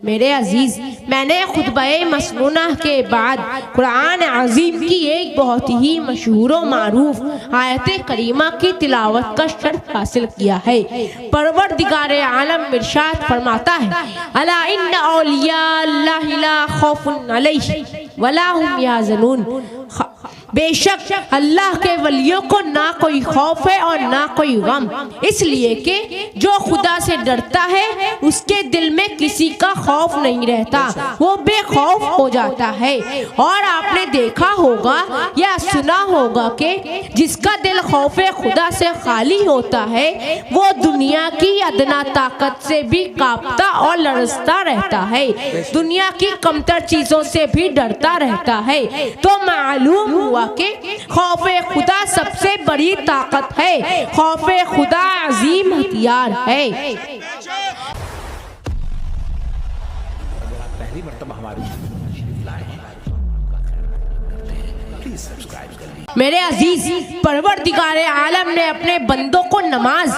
میرے عزیز، میں نے خطبہ مسنونہ کے بعد قرآن عظیم کی ایک بہت ہی مشہور و معروف آیت کریمہ کی تلاوت کا شرف حاصل کیا ہے۔ پروردگار عالم ارشاد فرماتا ہے، الا ان اولیاء اللہ لا خوف علیہم ولا هم یحزنون، بے شک اللہ کے ولیوں کو نہ کوئی خوف ہے اور نہ کوئی غم، اس لیے کہ جو خدا سے ڈرتا ہے اس کے دل میں کسی کا خوف نہیں رہتا، وہ بے خوف ہو جاتا ہے۔ اور آپ نے دیکھا ہوگا یا سنا ہوگا کہ جس کا دل خوف خدا سے خالی ہوتا ہے وہ دنیا کی ادنا طاقت سے بھی کانپتا اور لرزتا رہتا ہے، دنیا کی کمتر چیزوں سے بھی ڈرتا رہتا ہے۔ تو معلوم ہوا کہ خوف خدا سب سے بڑی طاقت ہے، خوف خدا عظیم ہتھیار ہے۔ پہلی مرتبہ ہماری میرے عزیز، پروردگار عالم نے اپنے بندوں کو نماز،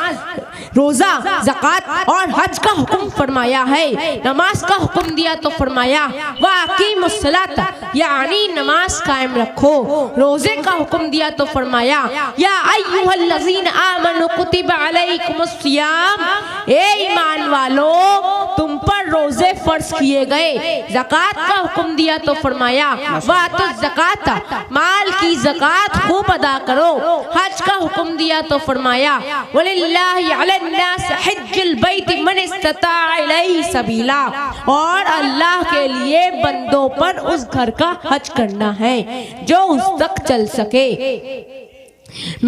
روزہ، زکوٰۃ اور حج کا حکم فرمایا ہے۔ نماز کا حکم دیا تو فرمایا وَأَقِیمُوا الصَّلَاةَ، یعنی نماز قائم رکھو۔ روزے کا حکم دیا تو فرمایا یا ایھا الذین آمنوا کتب علیکم الصیام، اے ایمان والو تم پر روزے فرض کیے گئے۔ زکوٰۃ کا حکم دیا تو فرمایا وَآتُوا الزَّکَاةَ، مال کی زکوٰۃ خوب ادا کرو۔ حج کا حکم دیا تو فرمایا وَلِلَّهِ عَلَى النَّاسِ حِجُّ الْبَيْتِ مَنِ اسْتَطَاعَ إِلَيْهِ سَبِيلًا، اور اللہ کے لیے بندوں پر اس گھر کا حج کرنا ہے جو اس تک چل سکے۔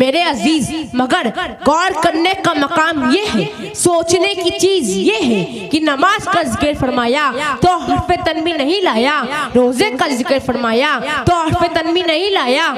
میرے عزیز، مگر غور کرنے کا مقام یہ ہے، سوچنے کی چیز یہ ہے کہ نماز کا ذکر فرمایا تو حرف تنبیہ نہیں لایا، روزے کا ذکر فرمایا تو حرف تنبیہ نہیں لایا،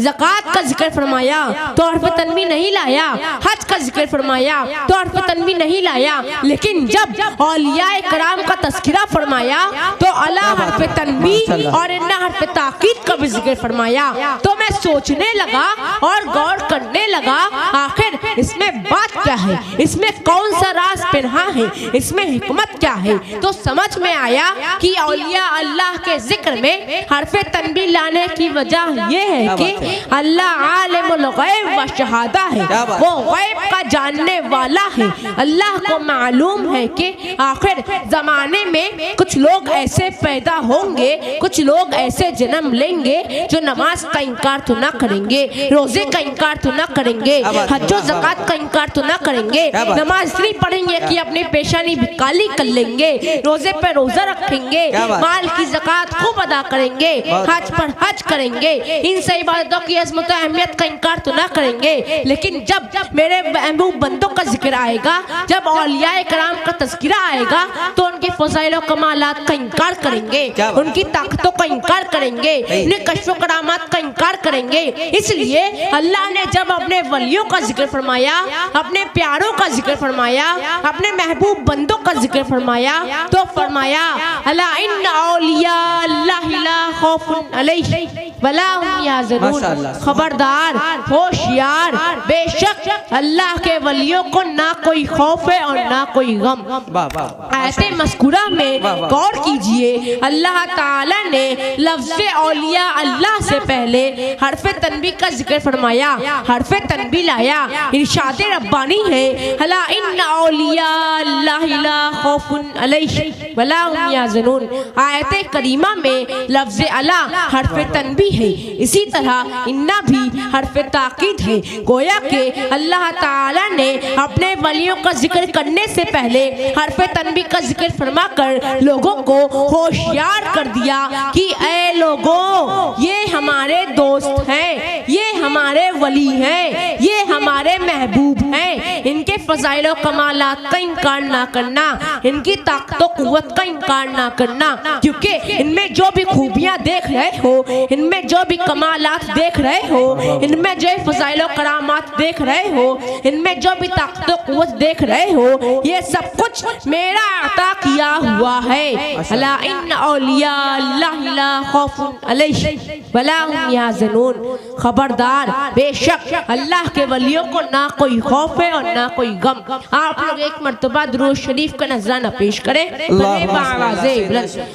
زکوٰۃ کا ذکر فرمایا تو حرف تنبیہ نہیں لایا، حج کا ذکر فرمایا تو حرف تنبیہ نہیں لایا، لیکن جب اولیاء کرام کا تذکرہ فرمایا تو الا حرف تنبیہ اور انا حرف تاکید کا بھی ذکر فرمایا۔ تو میں سوچنے لگا اور غور کرنے لگا آخر اس میں بات کیا ہے، اس میں کون سا راز پنہا ہے، اس میں حکمت کیا ہے۔ تو سمجھ میں آیا کہ اولیاء اللہ کے ذکر میں حرف تنبیہ لانے کی وجہ یہ ہے کہ اللہ عالم الغیب و شہادہ ہے، وہ غیب کا جاننے والا ہے۔ اللہ کو معلوم ہے کہ آخر زمانے میں کچھ لوگ ایسے پیدا ہوں گے، کچھ لوگ ایسے جنم لیں گے جو نماز کا انکار تو نہ کریں گے، روزے کا انکار تو نہ کریں گے، حج و زکوٰۃ کا انکار تو نہ کریں گے، نماز نہیں پڑھیں گے کہ اپنی پیشانی بھی کالی کر لیں گے، روزے پہ روزہ رکھیں گے، مال کی زکوٰۃ خوب ادا کریں گے، حج پر حج کریں گے، ان سے عبادتوں کی عظمت و اہمیت کا انکار تو نہ کریں گے۔ لیکن جب میرے محبوب بندوں کا ذکر آئے گا، جب اولیاء کرام کا تذکرہ آئے گا تو ان کے فضائل و کمالات کا انکار کریں گے، ان کی طاقتوں کا انکار کریں گے، ان کشف و کرامات کا انکار کریں گے۔ اس لیے اللہ نے جب اپنے ولیوں کا ذکر فرمایا، اپنے پیاروں کا ذکر فرمایا، اپنے محبوب بندوں کا ذکر فرمایا تو فرمایا الا ان اولیاء اللہ لا خوف علیہم ولا هم یحزنون، خبردار، ہوشیار، بے شک اللہ کے ولیوں کو نہ کوئی خوف ہے اور نہ کوئی غم۔ آیت مذکورہ میں غور کیجئے، اللہ تعالی نے لفظ اولیاء اللہ سے پہلے حرف تنبیہ کا ذکر فرمایا، حرف تنبیہ لایا، ارشاد ربانی ہے الا ان اولیاء اللہ لا خوف علیہم ولا هم یحزنون۔ آیت کریمہ میں لفظ الا حرف تنبیہ ہے، اسی طرح انا بھی حرف تاکید ہے، گویا کہ اللہ تعالی نے اپنے ولیوں کا ذکر کرنے سے پہلے حرف تنبیہ کا ذکر فرما کر لوگوں کو ہوشیار کر دیا کہ اے لوگوں، یہ ہمارے دوست ہیں، یہ ہمارے ولی ہیں، یہ ہمارے محبوب ہیں، ان کے فضائل و کمالات کا انکار نہ کرنا، ان کی طاقت و قوت کا انکار نہ کرنا، کیونکہ ان میں جو بھی خوبیاں دیکھ رہے ہو، ان میں جو بھی کمالات دیکھ رہے ہو, ان میں جو فضائل و کرامات دیکھ رہے ہو, ان میں جو بھی طاقت و قوت دیکھ رہے ہو, یہ سب کچھ میرا عطا کیا ہوا ہے. الا ان اولیاء اللہ لا خوف علیہم ولا هم یحزنون, خبردار بے شک اللہ کے ولیوں کو نہ کوئی خوف ہے اور نہ کوئی غم. آپ لوگ ایک مرتبہ درود شریف کا نذرانہ پیش کریں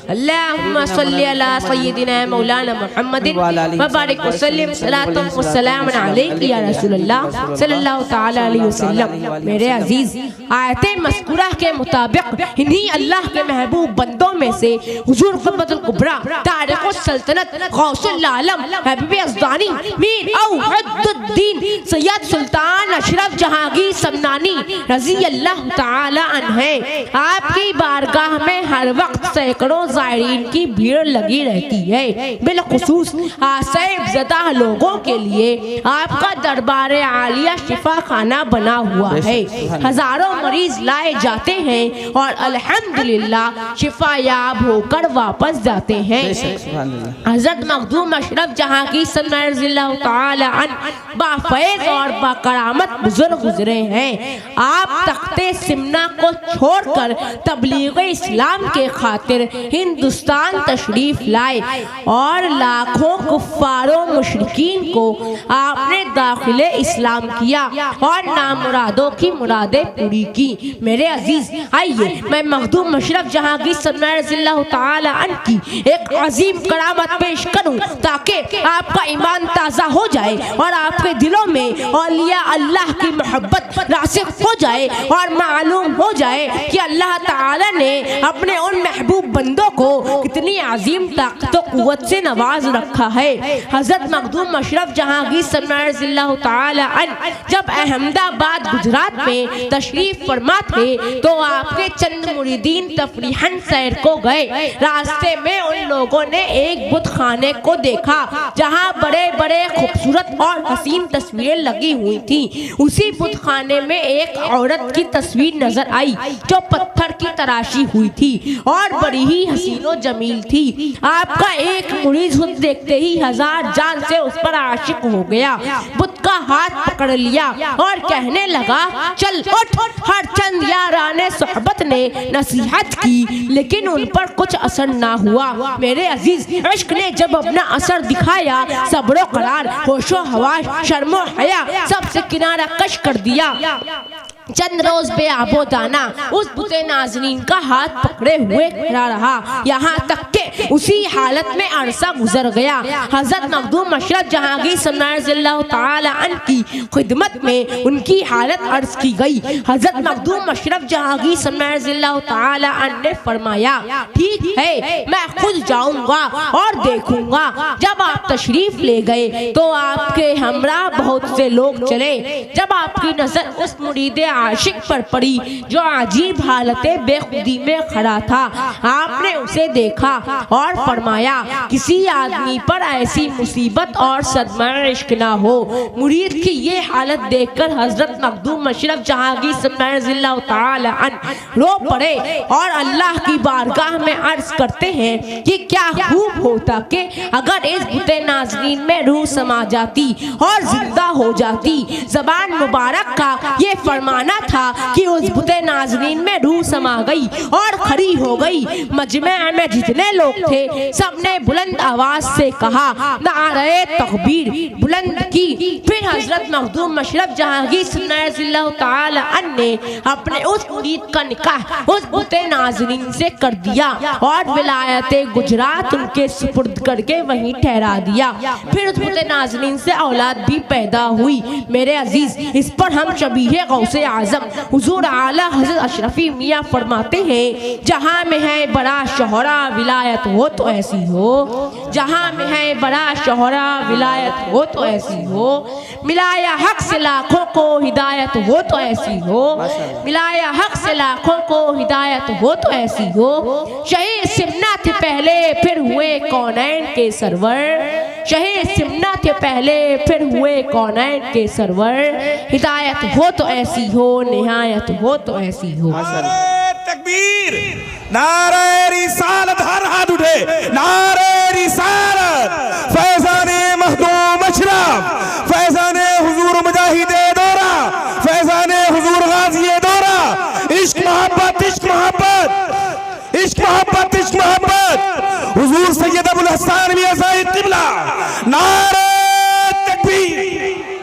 اللہم صلی علی سیدنا مولانا محمد وبارک وسلم صلاۃ و سلام علیک یا رسول اللہ صلی اللہ تعالی علیہ وسلم. میرے عزیز, آیت مذکورہ کے مطابق انہی اللہ کے محبوب بندوں میں سے حضور قطب الکبریٰ تارق السلطنت غوث العالم حبیب یزدانی میر اوحد الدین سید سلطان اشرف جہانگیر سمنانی رضی اللہ تعالی عنہ ہیں. آپ کی بارگاہ میں ہر وقت سینکڑوں زائرین کی بھیڑ لگی رہتی ہے. بالخصوص آسیب زدہ لوگوں کے لیے آپ کا دربار عالیہ شفا خانہ بنا ہوا ہے. ہزاروں مریض لائے جاتے ہیں اور الحمدللہ شفا یاب ہو کر واپس جاتے ہیں. حضرت مخدوم اشرف جہانگیر سمنانی رضی اللہ تعالی عنہ بافیض اور باکرامت بزرگ گزرے ہیں. آپ تخت سمنا کو چھوڑ کر تبلیغ اسلام کے خاطر ہندوستان تشریف لائے اور لاکھوں کفار و مشرکین کو آپ نے داخل اسلام کیا اور نامرادوں کی مرادیں پوری کی. میرے عزیز, آئیے میں مخدوم اشرف جہانگیر سمنانی رضی اللہ تعالی عنہ کی ایک عظیم کرامت پیش کروں تاکہ آپ کا ایمان تازہ ہو جائے اور آپ کے دلوں میں اولیاء اللہ کی محبت راسخ ہو جائے اور معلوم ہو جائے کہ اللہ تعالی نے اپنے ان محبوب بندوں کو کتنی عظیم طاقت و قوت سے نواز رکھا ہے. حضرت مخدوم اشرف جہانگیر سمنانی رضی اللہ تعالی عنہ جب احمد آباد گجرات میں تشریف فرما تھے تو آپ کے چند مریدین تفریحاً سیر کو گئے. راستے میں ان لوگوں نے ایک بت خانے کو دیکھا جہاں بڑے بڑے خوبصورت اور حسین تصویریں لگی ہوئی تھی. اسی بت خانے میں ایک عورت کی تصویر نظر آئی جو پتھر کی تراشی ہوئی تھی اور بڑی ہی حسین و جمیل تھی. آپ کا ایک مرید خود دیکھتے ہی ہزار جان سے اس پر عاشق ہو گیا. بت کا ہاتھ پکڑ لیا اور کہنے لگا, چل اٹھ. ہر چند یاران صحبت نے نصیحت کی لیکن ان پر کچھ اثر نہ ہوا. میرے عزیز, عشق نے جب اپنا اثر دکھایا, صبر و قرار, ہوش و حواس, شرم و حیا سب سے کنارہ کش کر دیا. چند روز بے آب و دانہ اس بت نازنین کا ہاتھ پکڑے ہوئے کھڑا رہا یہاں تک کہ اسی حالت میں عرصہ گزر گیا. حضرت مخدوم اشرف جہانگیر سمنانی رضی اللہ تعالی عنہ کی خدمت میں ان کی حالت عرض کی گئی. حضرت مخدوم اشرف جہانگیر سمنانی رضی اللہ تعالی عنہ نے فرمایا, ٹھیک ہے میں خود جاؤں گا اور دیکھوں گا. جب آپ تشریف لے گئے تو آپ کے ہمراہ بہت سے لوگ چلے. جب آپ کی نظر اس مرید عاشق پر پڑی جو عجیب حالت بے خودی میں کھڑا تھا, آپ نے اسے دیکھا اور فرمایا, کسی آدمی پر ایسی مصیبت اور صدمہ عشق نہ ہو. مرید کی یہ حالت دیکھ کر حضرت مخدوم اشرف جہانگیر سمنانی رضی اللہ تعالی عنہ رو پڑے اور اللہ کی بارگاہ میں عرض کرتے ہیں کہ کیا خوب ہوتا کہ اگر اس بت نازنین میں روح سما جاتی اور زندہ ہو جاتی. زبان مبارک کا یہ فرمانا تھا کہ اس بت نازنین میں روح سما گئی اور کھڑی ہو گئی. مجمع میں جتنے لوگ تھے سب نے بلند آواز سے کہا, نعرہ تکبیر بلند کی. پھر حضرت مخدوم اشرف جہانگیر سمنانی رضی اللہ تعالی عنہ نے اپنے اس مرید کا نکاح اس بت نازنین سے کر دیا اور ولایت گجرات ان کے سپرد کر کے وہیں ٹھہرا دیا. پھر اس بت نازنین سے اولاد بھی پیدا ہوئی. میرے عزیز, اس پر ہم شبیہ غوث اعظم حضور اعلی حضرت اشرفی میاں فرماتے ہیں, جہاں میں ہے بڑا شہرا ولایت ہو تو ایسی ہو. جہاں میں ہے بڑا شہرا ولایت ہو تو ایسی ہو. ملایا حق سے لاکھوں کو ہدایت ہو تو ایسی ہو. ملایا حق سے لاکھوں کو ہدایت ہو تو ایسی ہو. شہید سمنا تھے پہلے پھر ہوئے کونین کے سرور. شہید سمنا تھے پہلے پھر ہوئے کونین کے سرور. ہدایت ہو تو ایسی ہو, نہایت ہو تو ایسی ہو. تکبیر, نعرہ رسالت, ہر ہاتھ اٹھے, نعرہ رسالت. فیضان مخدوم اشرف قبلہ نعرہ تکبیر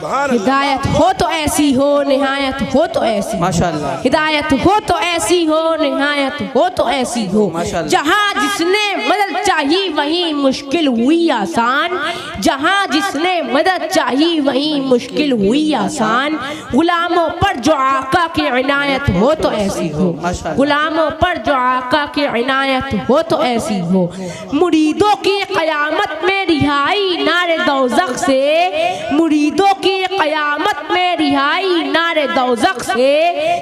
ہدایت ہو تو ایسی ہو نہایت ہو تو ایسی ماشاءاللہ ہدایت ہو تو ایسی ہو نہایت ہو تو ایسی ہو جہاں جس نے مدد چاہی وہیں مشکل ہوئی آسان جہاں جس نے مدد چاہی وہیں مشکل ہوئی آسان غلاموں پر جو آقا کی عنایت ہو تو ایسی ہو غلاموں پر جو آقا کی عنایت ہو تو ایسی ہو مریدوں کی قیامت میں رہائی نار دوزخ سے مریدوں کی قیامت میں رہائی نار دوزخ سے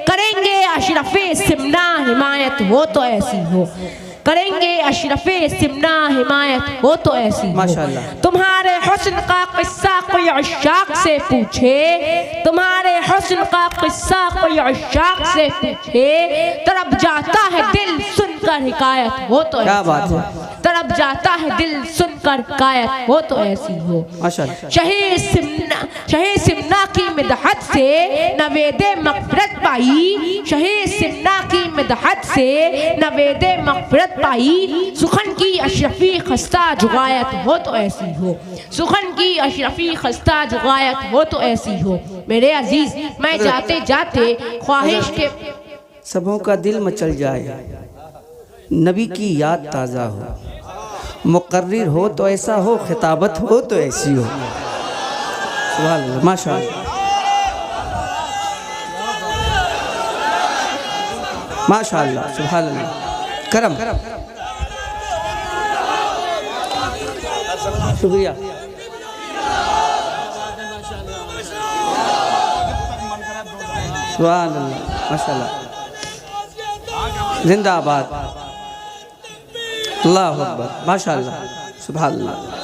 کریں گے اشرف سمنا حمایت ہو تو ایسی ہو کریں گے اشرف سمنا حمایت ہو تو ایسی ہو تمہارے حسن کا قصہ کوئی عشاق سے پوچھے تمہارے حسن کا قصہ کوئی عشاق سے پوچھے تڑپ جاتا ہے دل سن کر حکایت ہو تو ایسی ہو تڑپ جاتا ہے دل سن کر حکایت ہو تو ایسی ہو شہید سمنا کی مدحت سے نوید مغفرت پائی شہید سمنا کی مدحت سے نوید مغفرت پائی سخن کی اشرفی خستہ جغایت ہو تو ایسی ہو سخن کی اشرفی خستہ جغایت ہو تو ایسی ہو میرے عزیز میں جاتے جاتے خواہش کے سبوں کا دل مچل جائے نبی کی یاد تازہ ہو مقرر ہو تو ایسا ہو خطابت ہو تو ایسی ہو سبحان اللہ ماشاءاللہ ماشاءاللہ سبحان اللہ کرم شکریہ سبحان اللہ ماشاءاللہ زندہ آباد اللہ اکبر ماشاءاللہ سبحان اللہ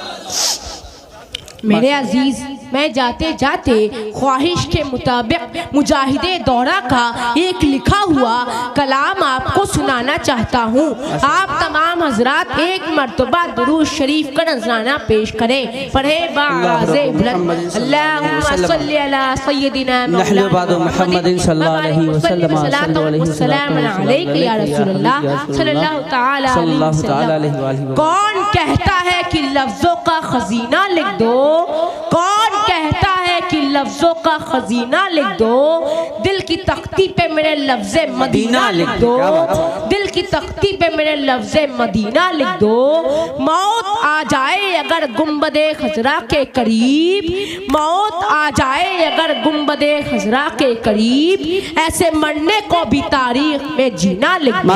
میرے عزیز میں جاتے جاتے خواہش کے مطابق مجاہد دورہ کا ایک لکھا ہوا کلام آپ کو سنانا چاہتا ہوں آپ تمام حضرات ایک مرتبہ درود شریف کا نذرانہ پیش کریں پڑھیں باعث بلند اللہم صلی علی سیدنا محمد صلی اللہ علیہ وسلم السلام علیکم یا رسول اللہ صلی اللہ تعالی علیہ وسلم کون کہتا ہے کہ لفظوں کا خزینہ لکھ دو کون کہتا ہے کہ لفظوں کا خزینہ لکھ دو دل کی تختی پہ میرے لفظ مدینہ لکھ دو دل کی تختی پہ میرے لفظ مدینہ لکھ دو موت آ جائے اگر گنبد خضرا کے قریب موت آ جائے اگر گنبد خضرا کے قریب ایسے مرنے کو بھی تاریخ میں جینا لکھ دو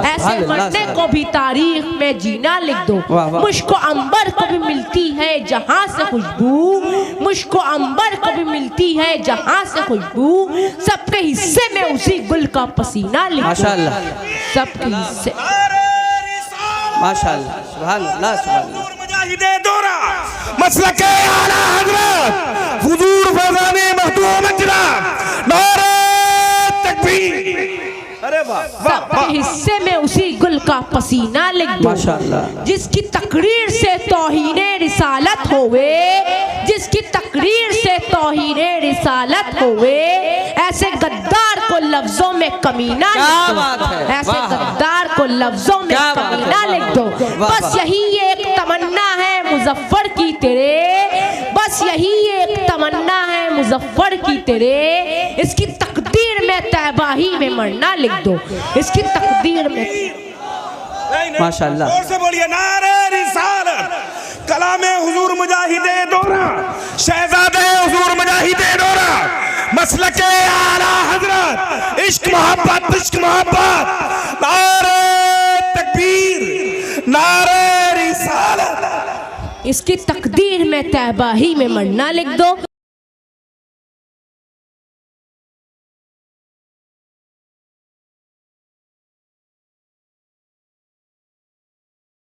ایسے مرنے کو بھی تاریخ میں جینا لکھ دو مشک و عنبر کو بھی ملتی ہے جہاں سے خوشبو مشک و عنبر کو بھی ملتی ہے جہاں سے خوشبو سب کے حصے میں اسی گل کا پسینہ لکھ دو سب کے حصے ماشاءاللہ سبحان اللہ سبحان اللہ مجاہد دورہ مسلک اعلیٰ حضرت حضور فیضان مخدوم اجرام نعرہ تکبیر سب کے حصے میں اسی گل کا پسینہ لکھ دو جس کی تقریر سے توہین رسالت ہوئے جس کی تقریر سے توہین رسالت ہوئے ایسے غدار کو لفظوں میں کمینہ لکھ دو ایسے غدار کو لفظوں میں کمینہ لکھ دو بس یہی ایک تمنا ہے مظفر کی تیرے بس یہی ایک تمنا ہے مظفر کی تیرے اس کی تقدیر میں تہباہی میں مرنا لکھ دو اس کی تقدیر میں ماشاءاللہ اور سے بولیے نعرہ رسالت کلام حضور مجاہد دورہ شہزاد حضور مجاہد دورہ مسلک اعلیٰ حضرت عشق محبت نعرہ تکبیر نعرہ رسالت اس کی تقدیر میں تہباہی میں مرنا لکھ دو